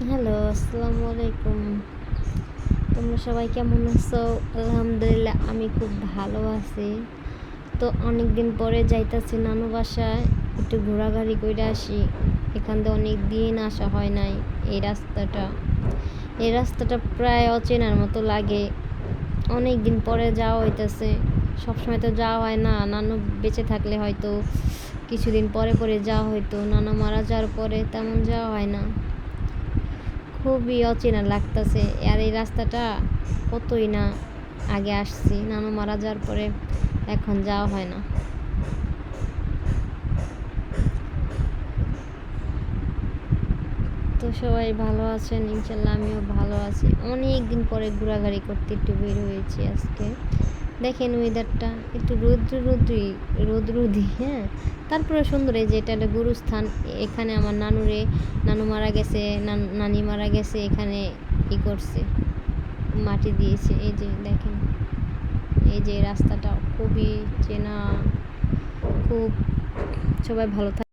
Hello, আসসালামু আলাইকুম। তোমরা সবাই কেমন আছো? আলহামদুলিল্লাহ আমি খুব ভালো আছি। তো অনেক দিন পরে যাইতাছি নানু বাসায়, একটু ঘোরাঘুরি কইরা আসি। এখান দিয়ে অনেক দিন আসা হয় নাই। এই রাস্তাটা এই রাস্তাটা প্রায় অচেনার মতো লাগে। অনেক দিন পরে যাওয়া হইতাছে। সবসময় তো যাওয়া হয় না। নানু বেঁচে থাকলে হয়তো কিছুদিন পরে পরে যাওয়া হইতো। নানু মারা যাওয়ার পরে তেমন যাওয়া হয় না। খুবই অচেনা লাগতেছে। আর এই রাস্তাটা কতই না আগে আসছি, নানু মারা যাওয়ার পরে এখন যাওয়া হয় না। তো সবাই ভালো আছেন ইনশাল্লাহ, আমিও ভালো আছি। অনেক দিন পরে ঘোরাঘুরি করতে একটু বের হয়েছি আজকে। দেখেন ওয়েদারটা একটু রোদ্রুদি, হ্যাঁ, তারপরে সুন্দর। এই যে এটা একটা গুরুস্থান। এখানে আমার নানু মারা গেছে, নানি মারা গেছে, এখানে করছে, মাটি দিয়েছে। এই যে দেখেন, এই যে রাস্তাটা খুবই চেনা। খুব সবাই ভালো থাকে।